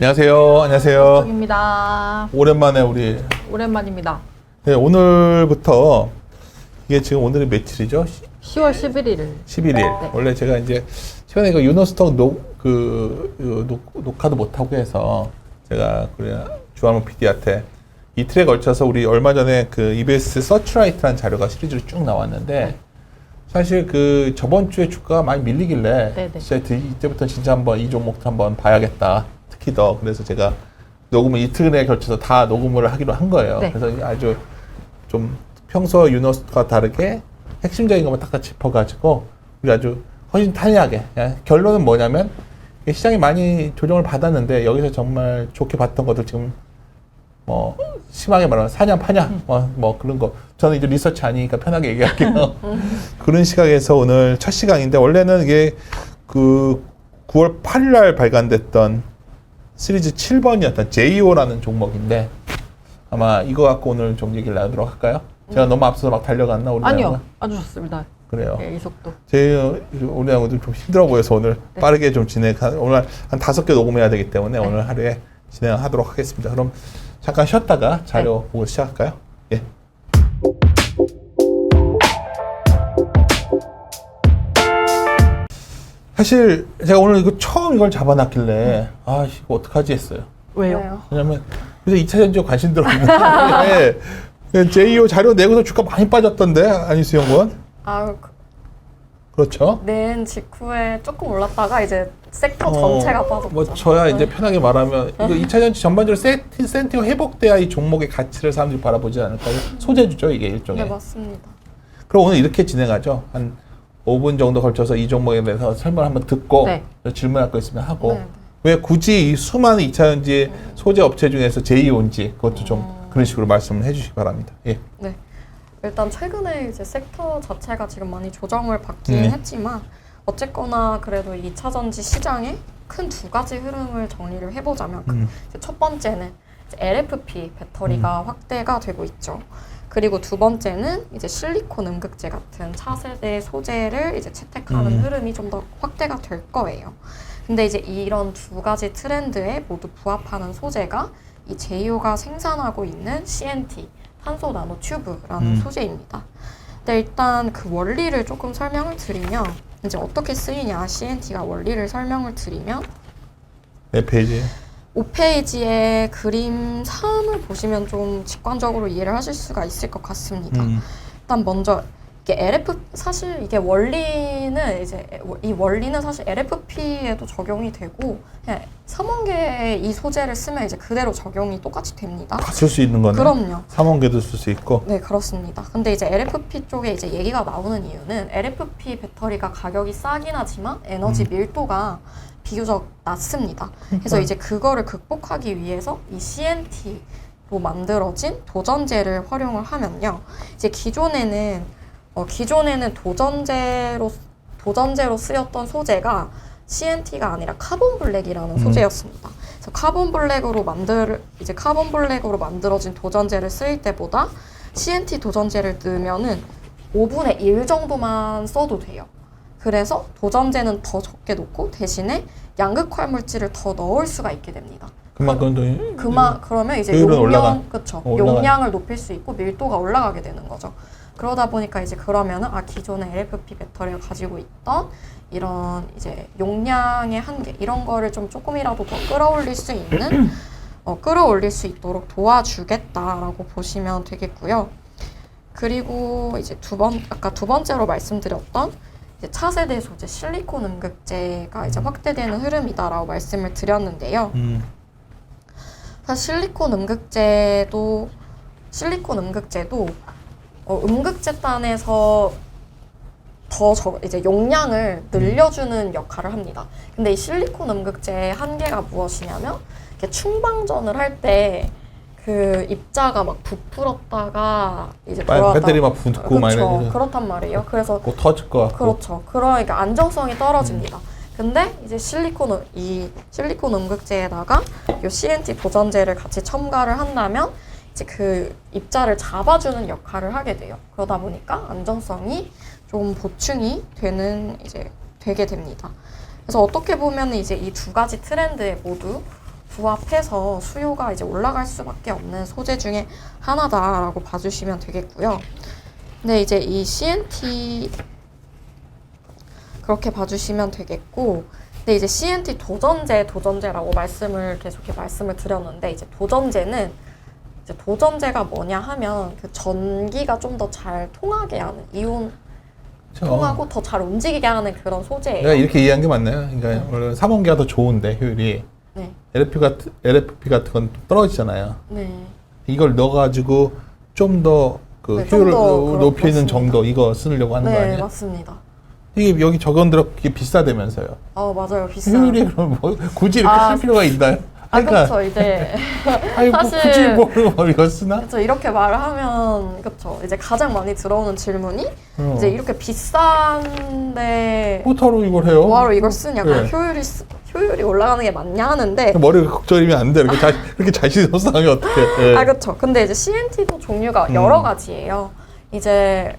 안녕하세요. 안녕하세요. 입니다. 오랜만에 우리. 오랜만입니다. 네, 오늘부터 이게 지금 오늘이 며칠이죠? 10월 11일. 11일. 네. 원래 제가 이제 최근에 그 유노스톡 녹화도 못하고 해서 제가 그래 주한문 PD한테 이틀에 걸쳐서 우리 얼마 전에 그 EBS 서치라이트라는 자료가 시리즈로 쭉 나왔는데 사실 그 저번 주에 주가가 많이 밀리길래 네네. 진짜 이때부터 진짜 한번 이 종목도 한번 봐야겠다. 특히 더 그래서 제가 녹음을 이틀에 걸쳐서 다 녹음을 하기로 한 거예요. 네. 그래서 아주 좀 평소 유노스과 다르게 핵심적인 것만 딱 짚어가지고 우리 아주 훨씬 탄리하게 결론은 뭐냐면 시장이 많이 조정을 받았는데 여기서 정말 좋게 봤던 것들 지금 뭐 심하게 말하면 사냐 파냐 뭐 그런 거 저는 이제 리서치 아니니까 편하게 얘기할게요. 그런 시각에서 오늘 첫 시간인데 원래는 이게 그 9월 8일 날 발간됐던 시리즈 7번이었던 JO라는 종목인데 아마 이거 갖고 오늘 좀 얘기를 나누도록 할까요? 제가 너무 앞서서 막 달려갔나? 우리 아니요. 아주 좋습니다. 그래요. 네, 이 속도. 우리 양도 좀 힘들어 보여서 오늘 네. 빠르게 좀 오늘 한 5개 녹음해야 되기 때문에 오늘 하루에 진행하도록 하겠습니다. 그럼 잠깐 쉬었다가 자료 보고 시작할까요? 예. 사실 제가 오늘 이거 처음 이걸 잡아놨길래 아 이거 어떡하지 했어요. 왜요? 왜냐면 그래서 2차 전지에 관심 들었는데 JO 자료 내고서 주가 많이 빠졌던데 안희수 연구원? 그렇죠. 낸 직후에 조금 올랐다가 이제 섹터 전체가 빠졌죠. 뭐 저야 이제 편하게 말하면 이거 2차 전지 전반적으로 센티가 회복돼야 이 종목의 가치를 사람들이 바라보지 않을까요? 소재주죠 이게 일종의. 네, 맞습니다. 그럼 오늘 이렇게 진행하죠. 한 5분 정도 걸쳐서 이 종목에 대해서 설명을 한번 듣고 네. 질문할 거 있으면 하고 네. 왜 굳이 이 수많은 2차 전지 소재 업체 중에서 JO인지 그것도 좀 그런 식으로 말씀을 해주시기 바랍니다. 예. 네. 일단 최근에 이제 섹터 자체가 지금 많이 조정을 받긴 했지만 어쨌거나 그래도 2차 전지 시장의 큰 두 가지 흐름을 정리를 해보자면 이제 첫 번째는 이제 LFP 배터리가 확대가 되고 있죠. 그리고 두 번째는 이제 실리콘 음극재 같은 차세대 소재를 이제 채택하는 흐름이 좀 더 확대가 될 거예요. 근데 이제 이런 두 가지 트렌드에 모두 부합하는 소재가 이 JO가 생산하고 있는 CNT, 탄소 나노 튜브라는 소재입니다. 근데 일단 그 원리를 조금 설명을 드리면 이제 어떻게 쓰이냐 CNT가 원리를 설명을 드리면 네 페이지. 5페이지의 그림 3을 보시면 좀 직관적으로 이해를 하실 수가 있을 것 같습니다. 일단 먼저 이게 사실 이게 원리는 이제 이 원리는 사실 LFP에도 적용이 되고 그냥 삼원계의 이 소재를 쓰면 이제 그대로 적용이 똑같이 됩니다. 다 쓸 수 있는 거네. 그럼요. 3원계도 쓸 수 있고. 네, 그렇습니다. 근데 이제 LFP 쪽에 이제 얘기가 나오는 이유는 LFP 배터리가 가격이 싸긴 하지만 에너지 밀도가 비교적 낮습니다. 그래서 이제 그거를 극복하기 위해서 이 CNT로 만들어진 도전제를 활용을 하면요. 이제 기존에는 도전제로 쓰였던 소재가 CNT가 아니라 카본 블랙이라는 소재였습니다. 그래서 카본 블랙으로 만들어진 도전제를 쓰일 때보다 CNT 도전제를 넣으면은 5분의 1 정도만 써도 돼요. 그래서 도전제는 더 적게 넣고 대신에 양극화 물질을 더 넣을 수가 있게 됩니다. 그러면 이제 용량을 높일 수 있고 밀도가 올라가게 되는 거죠. 그러다 보니까 이제 그러면은 기존의 LFP 배터리가 가지고 있던 이런 이제 용량의 한계 이런 거를 좀 조금이라도 더 끌어올릴 수 있는 끌어올릴 수 있도록 도와주겠다라고 보시면 되겠고요. 그리고 이제 아까 두 번째로 말씀드렸던 이제 차세대 소재 실리콘 음극재가 이제 확대되는 흐름이다라고 말씀을 드렸는데요. 사실 실리콘 음극재도 음극재단에서 이제 용량을 늘려주는 역할을 합니다. 근데 이 실리콘 음극재의 한계가 무엇이냐면 이렇게 충방전을 할 때 그 입자가 막 부풀었다가 이제 돌아왔다. 배터리 막 붙고 막 이러면서 그렇단 말이에요. 그래서 곧 터질 것 같고. 그렇죠. 그러니까 안정성이 떨어집니다. 근데 이제 실리콘 음극재에다가 이 CNT 도전제를 같이 첨가를 한다면 이제 그 입자를 잡아주는 역할을 하게 돼요. 그러다 보니까 안정성이 좀 보충이 되게 됩니다. 그래서 어떻게 보면 이제 이 두 가지 트렌드에 모두 부합해서 수요가 이제 올라갈 수밖에 없는 소재 중에 하나다라고 봐주시면 되겠고요. 근데 이제 이 CNT 그렇게 봐주시면 되겠고, 근데 이제 CNT 도전제라고 계속 이렇게 말씀을 드렸는데, 이제 도전제가 뭐냐 하면 그 전기가 좀 더 잘 통하게 하는 통하고 더 잘 움직이게 하는 그런 소재예요. 내가 이렇게 이해한 게 맞나요? 그러니까 원래 3원기가 더 좋은데 효율이 네. LFP 같은 건 떨어지잖아요. 네. 이걸 넣어가지고 좀 더 그 네, 좀 효율을 더 높이는 그렇습니다. 정도 이거 쓰려고 하는 거 네, 아니에요? 맞습니다. 이게 여기 적은 이게 비싸다면서요? 맞아요. 비싸요. 효율이 그럼 뭐 굳이 이렇게 쓸 필요가 있나요? 그렇죠. 이제 아니 뭐 사실- 굳이 뭐 이거 쓰나? 그렇죠. 이렇게 말을 하면 그렇죠. 이제 가장 많이 들어오는 질문이 어. 이제 이렇게 비싼데 뭐하러 이걸 해요? 뭐하러 이걸 쓰냐고 네. 효율이 올라가는 게 맞냐 하는데 머리가 걱정이면 안 돼. 이렇게 자신 없어 하면 어떡해. 예. 그렇죠. 근데 이제 CNT도 종류가 여러 가지예요. 이제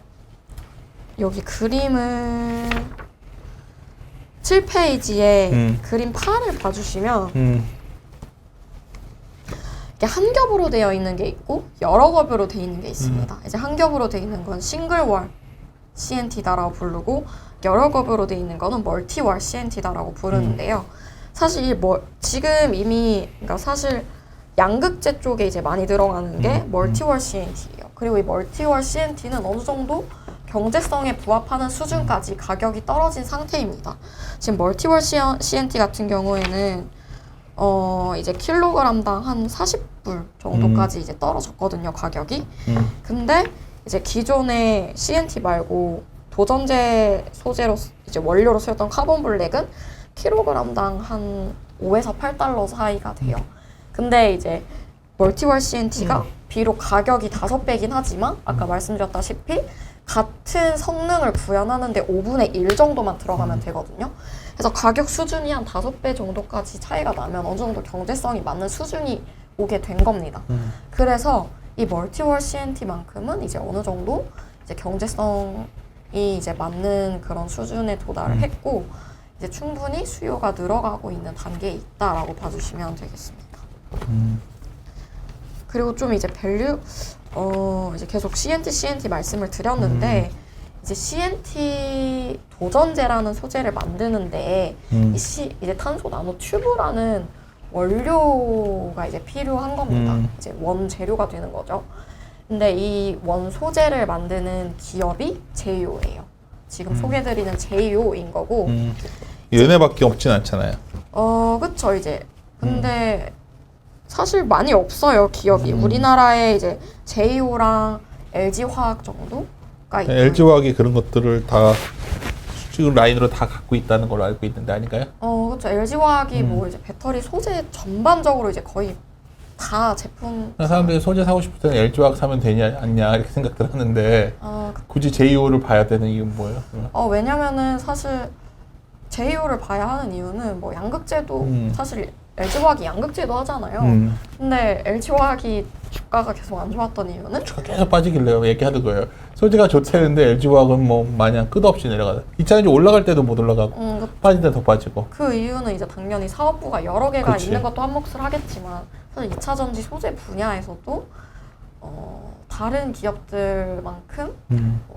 여기 그림을 7페이지에 그림 8을 봐주시면 이게 한 겹으로 되어 있는 게 있고 여러 겹으로 되어 있는 게 있습니다. 이제 한 겹으로 되어 있는 건 싱글월 CNT다라고 부르고 여러 겹으로 되어 있는 거는 멀티월 CNT다라고 부르는데요. 사실 지금 이미 그러니까 사실 양극재 쪽에 이제 많이 들어가는 게 멀티월 CNT예요. 그리고 이 멀티월 CNT는 어느 정도 경제성에 부합하는 수준까지 가격이 떨어진 상태입니다. 지금 멀티월 CNT 같은 경우에는 이제 킬로그램당 한 40불 정도까지 이제 떨어졌거든요, 가격이. 근데 이제 기존의 CNT 말고 도전제 소재로 이제 원료로 쓰였던 카본 블랙은 킬로그램당 한 5에서 8달러 사이가 돼요. 근데 이제 멀티월 CNT가 비록 가격이 5배긴 하지만 아까 말씀드렸다시피 같은 성능을 구현하는데 5분의 1 정도만 들어가면 되거든요. 그래서 가격 수준이 한 5배 정도까지 차이가 나면 어느 정도 경제성이 맞는 수준이 오게 된 겁니다. 그래서 이 멀티월 CNT만큼은 이제 어느 정도 이제 경제성이 이제 맞는 그런 수준에 도달을 했고 이제 충분히 수요가 늘어가고 있는 단계에 있다라고 봐주시면 되겠습니다. 그리고 좀 이제 이제 계속 CNT 말씀을 드렸는데 이제 CNT 도전제라는 소재를 만드는데 이제 탄소 나노 튜브라는 원료가 이제 필요한 겁니다. 이제 원재료가 되는 거죠. 근데 이 원 소재를 만드는 기업이 제이오예요. 지금 소개드리는 제이오인 거고. 얘네밖에 없진 않잖아요. 그쵸, 이제. 근데 사실 많이 없어요, 기업이. 우리나라에 이제 제이오랑 LG화학 정도가 있고. LG화학이 그런 것들을 다 수직 라인으로 다 갖고 있다는 걸로 알고 있는데 아닌가요? 그쵸. LG화학이 뭐 이제 배터리 소재 전반적으로 이제 거의 다 제품. 사람들이 소재 사고 싶을 때는 LG화학 사면 되냐, 않냐 이렇게 생각들 하는데 굳이 JO를 봐야 되는 이유는 뭐예요? 왜냐면은 사실 제이오를 봐야 하는 이유는 뭐 양극재도 사실 LG화학이 양극재도 하잖아요. 근데 LG화학이 주가가 계속 안 좋았던 이유는? 주가 계속 빠지길래 얘기하는 거예요. 소재가 좋다는데 LG화학은 뭐 마냥 끝없이 내려가다. 이차전지 올라갈 때도 못 올라가고 빠질 때 더 빠지고. 그 이유는 이제 당연히 사업부가 여러 개가 그치. 있는 것도 한 몫을 하겠지만 사실 2차전지 소재 분야에서도 다른 기업들만큼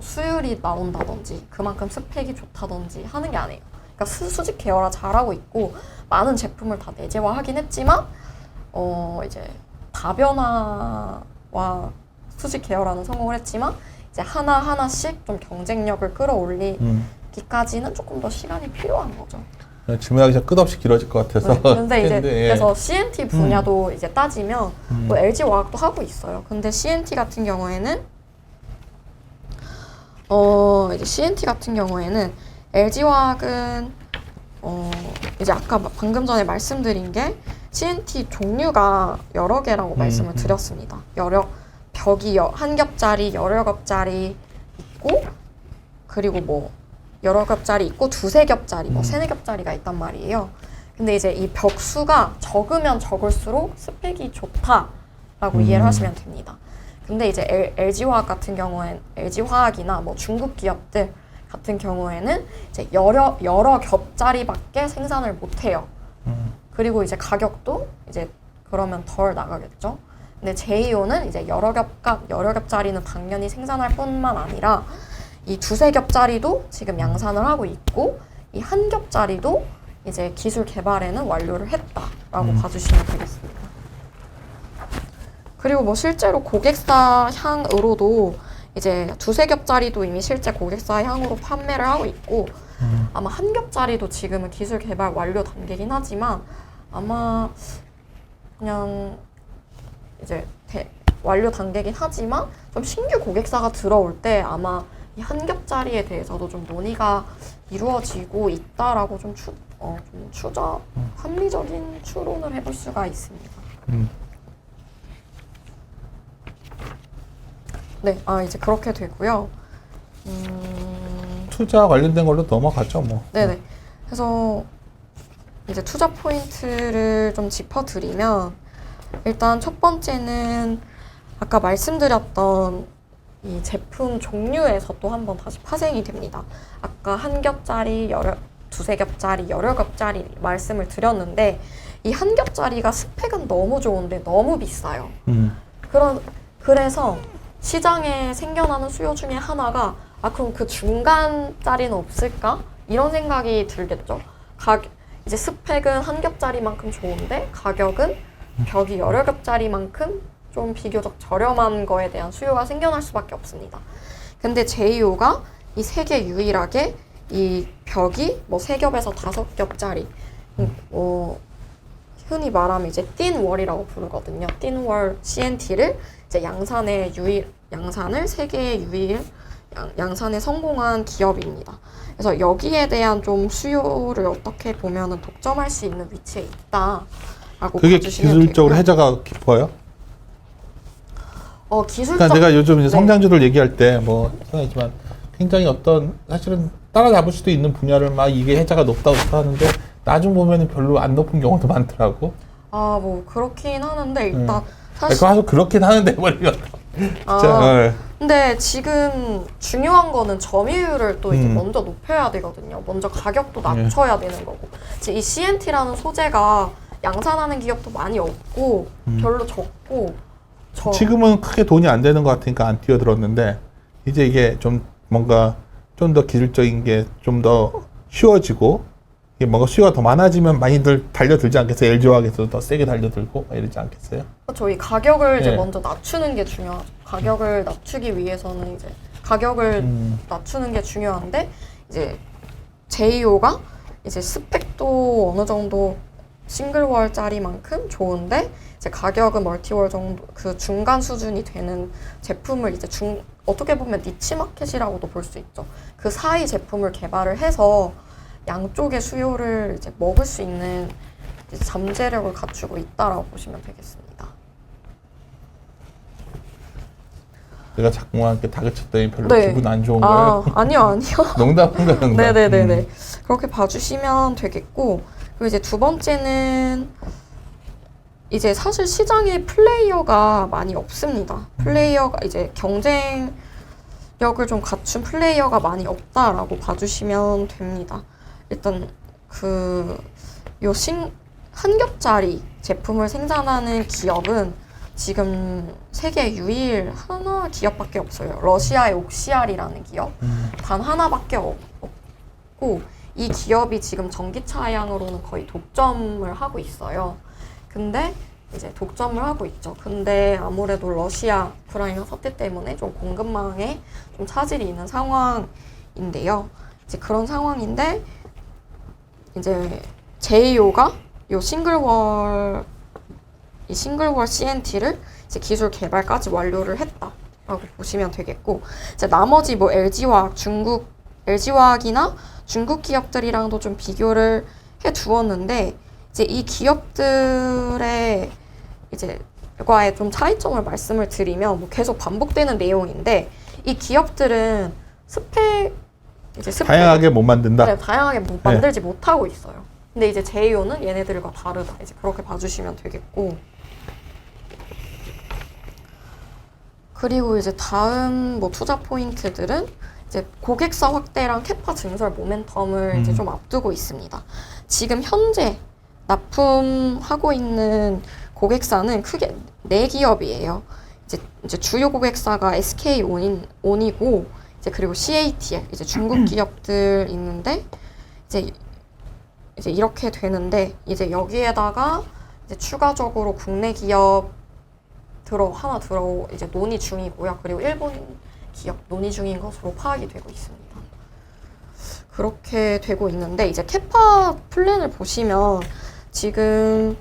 수율이 나온다든지 그만큼 스펙이 좋다든지 하는 게 아니에요. 그러니까 수직 계열화 잘하고 있고 많은 제품을 다 내재화하긴 했지만 이제 다변화와 수직 계열화는 성공을 했지만 이제 하나하나씩 좀 경쟁력을 끌어올리기까지는 조금 더 시간이 필요한 거죠. 질문하기 전 끝없이 길어질 것 같아서. 네, 근데 이제 했는데, 예. 그래서 CNT 분야도 이제 따지면 뭐 LG화학도 하고 있어요. 근데 CNT 같은 경우에는 이제 CNT 같은 경우에는 LG화학은 이제 아까 방금 전에 말씀드린 게 CNT 종류가 여러 개라고 말씀을 드렸습니다. 벽이 한 겹짜리, 여러 겹짜리 있고 그리고 뭐 여러 겹짜리 있고 두세 겹짜리, 뭐 세네 겹짜리가 있단 말이에요. 근데 이제 이 벽수가 적으면 적을수록 스펙이 좋다라고 이해를 하시면 됩니다. 근데 이제 LG화학 같은 경우엔 LG화학이나 뭐 중국 기업들 같은 경우에는 이제 여러 겹짜리밖에 생산을 못 해요. 그리고 이제 가격도 이제 그러면 덜 나가겠죠. 근데 제2호는 이제 여러 겹짜리는 당연히 생산할 뿐만 아니라 이 두세 겹짜리도 지금 양산을 하고 있고 이 한 겹짜리도 이제 기술 개발에는 완료를 했다라고 봐주시면 되겠습니다. 그리고 뭐 실제로 고객사 향으로도 이제 두세 겹짜리도 이미 실제 고객사 향으로 판매를 하고 있고 아마 한 겹짜리도 지금은 기술 개발 완료 단계긴 하지만 아마 그냥 이제 완료 단계긴 하지만 좀 신규 고객사가 들어올 때 아마 이 한 겹짜리에 대해서도 좀 논의가 이루어지고 있다라고 좀 합리적인 추론을 해볼 수가 있습니다. 네, 이제 그렇게 되고요. 투자 관련된 걸로 넘어가죠, 뭐. 네네. 그래서 이제 투자 포인트를 좀 짚어드리면 일단 첫 번째는 아까 말씀드렸던 이 제품 종류에서 또 한번 다시 파생이 됩니다. 아까 한 겹짜리, 두세 겹짜리, 여러 겹짜리 말씀을 드렸는데 이 한 겹짜리가 스펙은 너무 좋은데 너무 비싸요. 그래서 시장에 생겨나는 수요 중에 하나가 그럼 그 중간짜리는 없을까? 이런 생각이 들겠죠. 이제 스펙은 한 겹짜리만큼 좋은데 가격은 벽이 여러 겹짜리만큼 좀 비교적 저렴한 거에 대한 수요가 생겨날 수밖에 없습니다. 근데 제2호가 이 세계 유일하게 이 벽이 뭐 3겹에서 5겹짜리 흔히 말하면 이제 틴월이라고 부르거든요. 틴월 CNT를 이제 양산을 세계의 유일 양산에 성공한 기업입니다. 그래서 여기에 대한 좀 수요를 어떻게 보면은 독점할 수 있는 위치에 있다라고 그게 봐주시면 기술적으로 되고요. 해자가 깊어요? 기술적. 그러니까 내가 요즘 이제 네. 성장주들 얘기할 때 뭐 생각했지만 굉장히 어떤 사실은 따라잡을 수도 있는 분야를 막 이게 해자가 높다 하는데 나중 보면은 별로 안 높은 경우도 많더라고. 뭐 그렇긴 하는데 일단 그래서 그렇긴 하는데 버리면 진짜. 근데 지금 중요한 거는 점유율을 또 이제 먼저 높여야 되거든요. 먼저 가격도 낮춰야 되는 거고. 지금 이 CNT라는 소재가 양산하는 기업도 많이 없고 별로 적고 지금은 크게 돈이 안 되는 것 같으니까 안 뛰어들었는데 이제 이게 좀 뭔가 좀 더 기술적인 게 좀 더 쉬워지고 이게 뭔가 수요가 더 많아지면 많이들 달려들지 않겠어요? LG화학에서도 더 세게 달려들고 이러지 않겠어요? 그렇죠. 이 가격을 이제 네. 먼저 낮추는 게 중요하죠. 가격을 낮추기 위해서는 이제 가격을 낮추는 게 중요한데 이제 제2호가 이제 스펙도 어느 정도 싱글월짜리만큼 좋은데 이제 가격은 멀티월 정도 그 중간 수준이 되는 제품을 이제 어떻게 보면 니치 마켓이라고도 볼 수 있죠. 그 사이 제품을 개발을 해서 양쪽의 수요를 이제 먹을 수 있는 이제 잠재력을 갖추고 있다라고 보시면 되겠습니다. 내가 자꾸만 이렇게 다그쳤더니 별로 네. 기분 안 좋은 거예요? 아니요. 농담한 거야, 농담. 네네네네. 그렇게 봐주시면 되겠고, 그리고 이제 두 번째는 이제 사실 시장에 플레이어가 많이 없습니다. 플레이어가 이제 경쟁력을 좀 갖춘 플레이어가 많이 없다라고 봐주시면 됩니다. 일단 한 겹짜리 제품을 생산하는 기업은 지금 세계 유일 하나 기업밖에 없어요. 러시아의 옥시알이라는 기업 단 하나밖에 없고 이 기업이 지금 전기차량으로는 거의 독점을 하고 있어요. 근데 이제 독점을 하고 있죠. 근데 아무래도 러시아 우크라이나 사태 때문에 좀 공급망에 좀 차질이 있는 상황인데요. 이제 그런 상황인데 이제 제2호가 이 싱글월 CNT를 이제 기술 개발까지 완료를 했다라고 보시면 되겠고, 이제 나머지 뭐 LG화학이나 중국 기업들이랑도 좀 비교를 해 두었는데, 이제 이 기업들의 이제 과의 좀 차이점을 말씀을 드리면 뭐 계속 반복되는 내용인데, 이 기업들은 다양하게 못 만든다. 네, 다양하게 만들지 못하고 있어요. 근데 이제 제2호는 얘네들과 다르다. 이제 그렇게 봐주시면 되겠고. 그리고 이제 다음 뭐 투자 포인트들은 이제 고객사 확대랑 캐파 증설 모멘텀을 이제 좀 앞두고 있습니다. 지금 현재 납품하고 있는 고객사는 크게 4기업이에요. 이제 주요 고객사가 SK온이고 이제 그리고 CATL 이제 중국 기업들 있는데 이제 이렇게 되는데 이제 여기에다가 이제 추가적으로 국내 기업 하나 이제 논의 중이고요. 그리고 일본 기업 논의 중인 것으로 파악이 되고 있습니다. 그렇게 되고 있는데 이제 캐파 플랜을 보시면 지금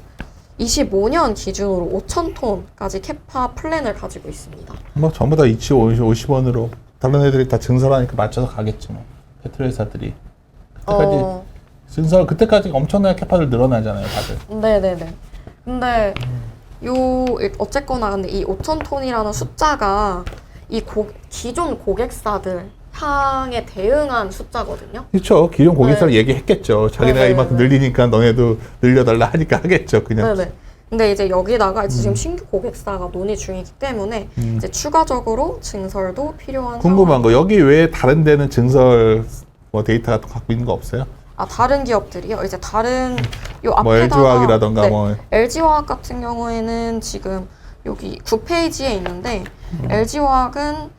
25년 기준으로 5,000톤까지 캐파 플랜을 가지고 있습니다. 뭐 전부 다 50원으로 다른 애들이 다 증설하니까 맞춰서 가겠지 뭐. 페트롤 회사들이 그때까지 그때까지 엄청나게 캐파들 늘어나잖아요, 다들. 네네네. 근데 어쨌거나 근데 이 5,000톤이라는 숫자가 기존 고객사들 향에 대응한 숫자거든요. 그렇죠. 기존 고객사를 얘기했겠죠. 자기네가 네네네. 이만큼 늘리니까 너네도 늘려달라 하니까 하겠죠. 그냥. 네네. 근데 이제 여기다가 지금 신규 고객사가 논의 중이기 때문에 이제 추가적으로 증설도 필요한 궁금한 거 여기 외에 다른 데는 증설 뭐 데이터 같은 거 갖고 있는 거 없어요? 다른 기업들이요. 이제 다른 요 앞에다가 뭐 LG화학이라던가 네, 뭐 LG화학 같은 경우에는 지금 여기 9페이지에 있는데 LG화학은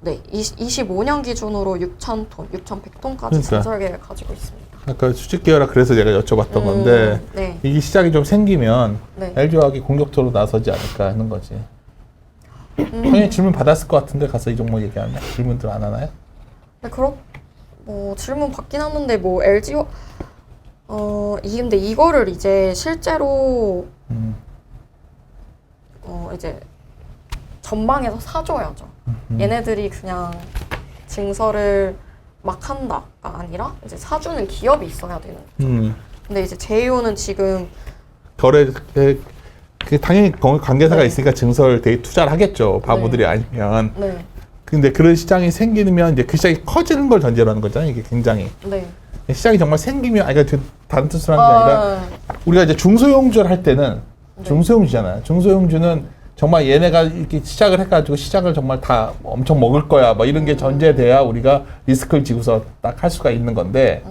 네, 25년 기준으로 6,000톤, 6,100톤까지 그러니까. 증설 계획을 가지고 있습니다. 아까 수직계열화 그래서 제가 여쭤봤던 건데 네. 이게 시작이 좀 생기면 네. LG화학이 공격적으로 나서지 않을까 하는 거지. 당연히 질문 받았을 것 같은데 가서 이 종목 얘기하면 질문들 안 하나요? 네, 질문 받긴 하는데 뭐 LG 근데 이거를 이제 실제로 이제 전망해서 사줘야죠. 얘네들이 그냥 증설을 막 한다가 아니라 이제 사주는 기업이 있어야 되는 거죠. 근데 이제 제이오는 지금 당연히 관계사가 네. 있으니까 증설 되게 투자를 하겠죠. 바보들이 아니면. 네. 근데 그런 시장이 생기면 이제 그 시장이 커지는 걸 전제로 하는 거잖아요. 이게 굉장히. 네. 시장이 정말 생기면, 그러니까 다른 뜻으로 하는 게 아니라 우리가 이제 중소형주를 할 때는 네. 중소형주잖아요. 중소형주는 정말 얘네가 이렇게 시작을 해가지고 시장을 정말 다 엄청 먹을 거야. 뭐 이런 게 전제돼야 우리가 리스크를 지고서 딱 할 수가 있는 건데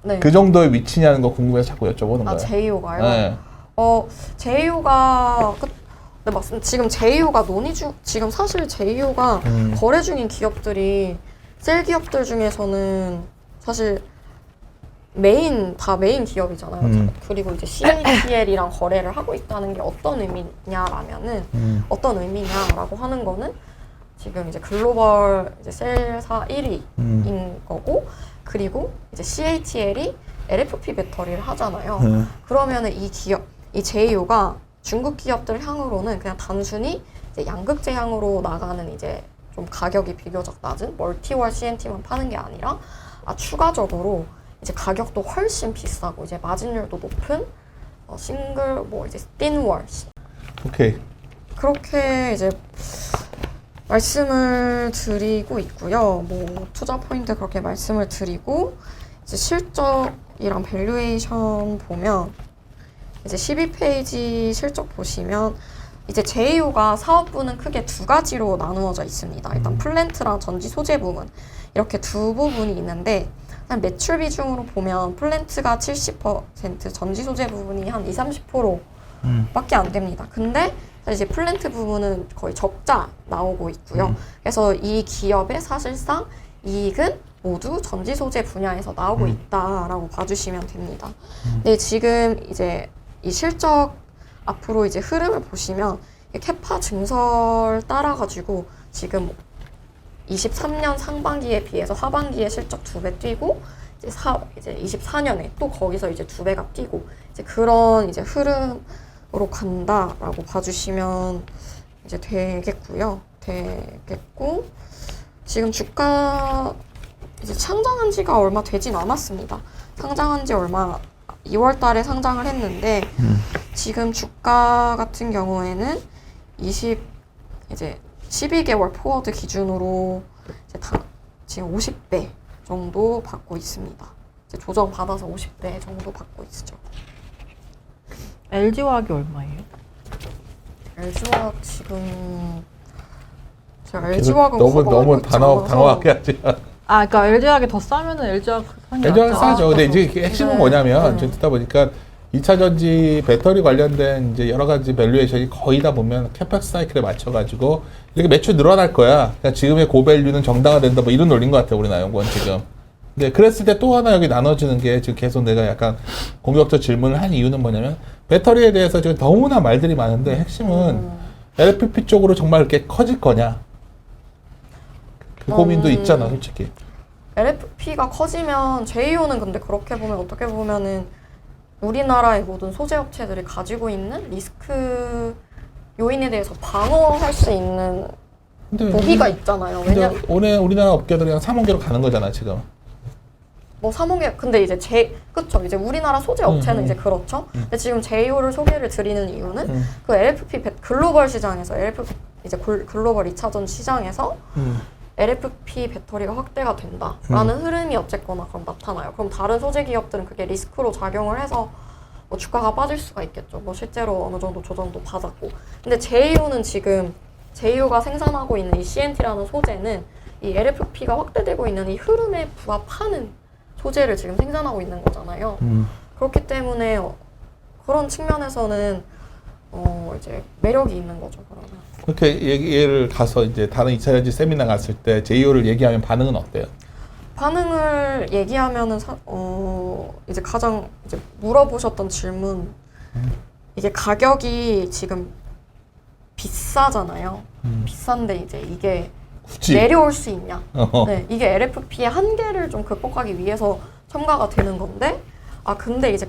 네. 그 정도의 위치냐는 거 궁금해서 자꾸 여쭤보는 거예요. 제이오가요? 네. 제이오가 네, 맞습니다. 지금 제이오가 지금 사실 제이오가 거래 중인 기업들이 셀 기업들 중에서는 사실 메인 기업이잖아요. 그리고 이제 CATL이랑 거래를 하고 있다는 게 어떤 의미냐라고 하는 거는 지금 이제 글로벌 이제 셀사 1위인 거고, 그리고 이제 CATL이 LFP 배터리를 하잖아요. 그러면은 이 제이오가 중국 기업들 향으로는 그냥 단순히 이제 양극재 향으로 나가는 이제 좀 가격이 비교적 낮은 멀티월 CNT만 파는 게 아니라 추가적으로 이제 가격도 훨씬 비싸고 이제 마진율도 높은 싱글 이제 틴월 오케이. 그렇게 이제 말씀을 드리고 있고요. 뭐 투자 포인트 그렇게 말씀을 드리고 이제 실적이랑 밸류에이션 보면 이제 12페이지 실적 보시면 이제 제이오가 사업부는 크게 두 가지로 나누어져 있습니다. 일단 플랜트랑 전지 소재 부분 이렇게 두 부분이 있는데 매출 비중으로 보면 플랜트가 70%, 전지 소재 부분이 한 20-30%밖에 안 됩니다. 근데 이제 플랜트 부분은 거의 적자 나오고 있고요. 그래서 이 기업의 사실상 이익은 모두 전지 소재 분야에서 나오고 있다라고 봐주시면 됩니다. 근데 지금 이제 이 실적 앞으로 이제 흐름을 보시면 캐파 증설 따라가지고 지금 23년 상반기에 비해서 하반기에 실적 2배 뛰고 이제 24년에 또 거기서 이제 2배가 뛰고 이제 그런 이제 흐름으로 간다라고 봐주시면 이제 되겠고요. 지금 주가 이제 상장한 지가 얼마 되진 않았습니다. 상장한 지 2월 달에 상장을 했는데 지금 주가 같은 경우에는 이제 12개월 포워드 기준으로 이제 지금 50배 정도 받고 있습니다. 이제 조정 받아서 50배 정도 받고 있죠. LG화학이 얼마예요? LG화학 지금 제가 LG화학은 너무 단호하게 하지. 그러니까 LG화학이 더 싸면은 LG화학 LG화학 싸죠. 근데 이제 핵심은 네. 뭐냐면 네. 지금 듣다 보니까 2차 전지 배터리 관련된 이제 여러 가지 밸류에이션이 거의 다 보면 캐펙스 사이클에 맞춰가지고 이렇게 매출 늘어날 거야. 그러니까 지금의 고밸류는 정당화된다 뭐 이런 논리인 것 같아 우리나라 연구원 지금. 근데 그랬을 때 또 하나 여기 나눠지는 게 지금 계속 내가 약간 공격적 질문을 한 이유는 뭐냐면 배터리에 대해서 지금 너무나 말들이 많은데 핵심은 LFP 쪽으로 정말 이렇게 커질 거냐. 그 고민도 있잖아 솔직히. LFP가 커지면 JEO는 근데 그렇게 보면 어떻게 보면은 우리나라의 모든 소재 업체들이 가지고 있는 리스크 요인에 대해서 방어할 수 있는 근데 무기가 있잖아요. 왜냐 근데 올해 우리나라 업계들이 그냥 3원계로 가는 거잖아 지금. 뭐 사몽계 근데 이제 그쵸 이제 우리나라 소재 업체는 이제 그렇죠. 근데 지금 JEO를 소개를 드리는 이유는 그 LFP 글로벌 시장에서 이제 글로벌 2차전 시장에서 LFP 배터리가 확대가 된다라는 흐름이 어쨌거나 그럼 나타나요. 그럼 다른 소재 기업들은 그게 리스크로 작용을 해서 뭐 주가가 빠질 수가 있겠죠. 뭐 실제로 어느 정도 조정도 받았고. 근데 JEO는 지금 JEO가 생산하고 있는 이 CNT라는 소재는 이 LFP가 확대되고 있는 이 흐름에 부합하는 소재를 지금 생산하고 있는 거잖아요. 그렇기 때문에 그런 측면에서는 이제 매력이 있는 거죠. 그러면. 그렇게 얘를 가서 이제 다른 2차 전지 세미나 갔을 때 JEO를 얘기하면 반응은 어때요? 반응을 얘기하면은 이제 가장 이제 물어보셨던 질문 이게 가격이 지금 비싸잖아요. 비싼데 이제 이게 굳이 내려올 수 있냐? 네, 이게 LFP의 한계를 좀 극복하기 위해서 첨가가 되는 건데 근데 이제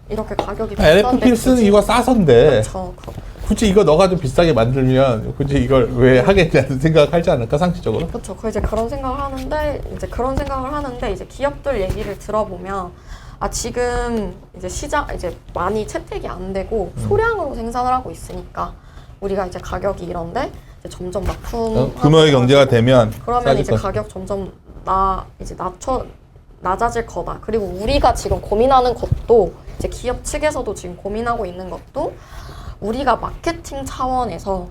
이렇게 가격이 비싼데 LFP를 쓰는 이유가 싸서인데 그렇죠. 굳이 이거 너가 좀 비싸게 만들면 굳이 이걸 왜 하겠냐는 생각을 하지 않을까 상식적으로? 그렇죠. 이제 그런 생각을 하는데 이제 기업들 얘기를 들어보면 지금 이제 이제 많이 채택이 안 되고 소량으로 생산을 하고 있으니까 우리가 이제 가격이 이런데 이제 점점 규모의 경제가 되면 그러면 이제 가격 점점 낮아질 거다. 그리고 우리가 지금 고민하는 것도 이제 기업 측에서도 지금 고민하고 있는 것도 우리가 마케팅 차원에서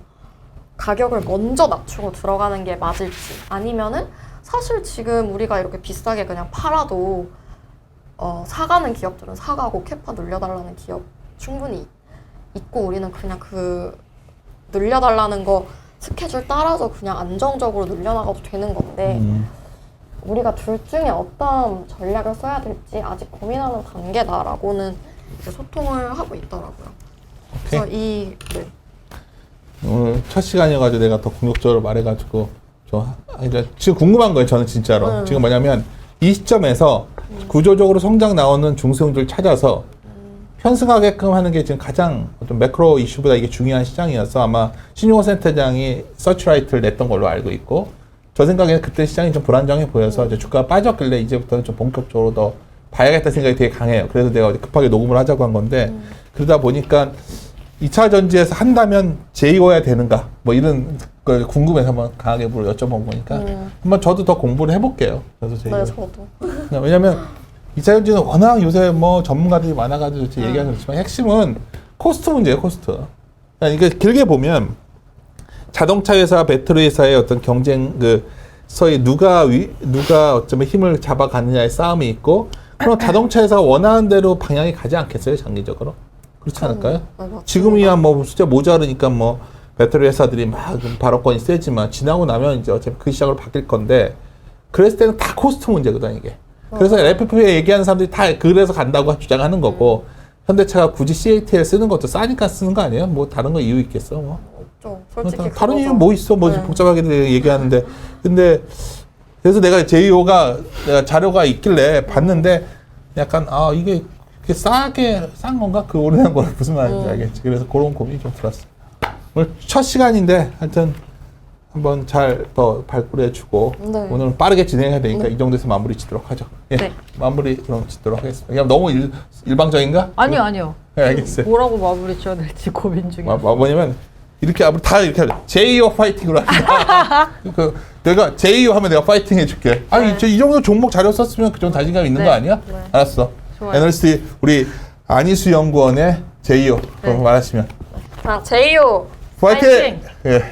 가격을 먼저 낮추고 들어가는 게 맞을지 아니면은 사실 지금 우리가 이렇게 비싸게 그냥 팔아도 사가는 기업들은 사가고 캐파 늘려달라는 기업 충분히 있고 우리는 그냥 그 늘려달라는 거 스케줄 따라서 그냥 안정적으로 늘려나가도 되는 건데 우리가 둘 중에 어떤 전략을 써야 될지 아직 고민하는 단계다라고는 이제 소통을 하고 있더라고요. 그래서 오늘 첫 시간이어가지고 내가 더 공격적으로 말해가지고 지금 궁금한 거예요. 저는 진짜로 지금 뭐냐면 이 시점에서 구조적으로 성장 나오는 중소형들 찾아서 편승하게끔 하는 게 지금 가장 어떤 매크로 이슈보다 이게 중요한 시장이어서 아마 신용호 센터장이 서치라이트를 냈던 걸로 알고 있고 저 생각에는 그때 시장이 좀 불안정해 보여서 이제 주가가 빠졌길래 이제부터는 좀 본격적으로 더 봐야겠다 생각이 되게 강해요. 그래서 내가 어디 급하게 녹음을 하자고 한 건데 그러다 보니까 2차 전지에서 한다면 JEO야 되는가 뭐 이런 걸 궁금해서 한번 강하게 여쭤본 거니까 한번 저도 더 공부를 해볼게요. 그래서 JEO. 네, 저도. 왜냐면 2차 전지는 워낙 요새 뭐 전문가들이 많아가지고 얘기하는 거지만 핵심은 코스트 문제예요, 코스트. 그러니까 이게 길게 보면 자동차 회사, 배터리 회사의 어떤 경쟁, 소위 누가 어쩌면 힘을 잡아가느냐의 싸움이 있고, 그럼 자동차 회사가 원하는 대로 방향이 가지 않겠어요, 장기적으로? 그렇지 않을까요? 지금이야 뭐 숫자 모자르니까 뭐 배터리 회사들이 막 발언권이 세지만 지나고 나면 이제 어차피 그 시장으로 바뀔 건데, 그랬을 때는 다 코스트 문제거든, 이게. 그래서 LFP에 얘기하는 사람들이 다 그래서 간다고 주장하는 거고, 현대차가 굳이 CATL 쓰는 것도 싸니까 쓰는 거 아니에요? 뭐 다른 거 이유 있겠어, 뭐. 없죠. 솔직히 다른 이유 뭐 있어? 뭐 복잡하게 얘기하는데. 근데 그래서 내가 JEO가 내가 자료가 있길래 봤는데 약간 이게 싼 건가? 그 오르는 거는 무슨 말인지 알겠지. 그래서 그런 고민이 좀 들었어. 오늘 첫 시간인데 하여튼 한번 잘 더 발굴해주고 오늘은 빠르게 진행해야 되니까 이 정도에서 마무리 짓도록 하죠. 예, 네. 마무리 그럼 짓도록 하겠습니다. 그냥 너무 일방적인가? 아니요. 네, 알겠어요. 뭐라고 마무리 지어야 될지 고민 중이에요. 뭐냐면 이렇게 앞으로 다 이렇게 하자. JEO 파이팅으로 하자. 내가 JEO 하면 내가 파이팅 해줄게. 이 정도 종목 자료 썼으면 그 정도 자신감 있는 거 아니야? 네. 알았어. 좋아요. 애널리스트 우리 안희수 연구원의 JEO 그럼 말하시면 JEO 파이팅! 파이팅! 예.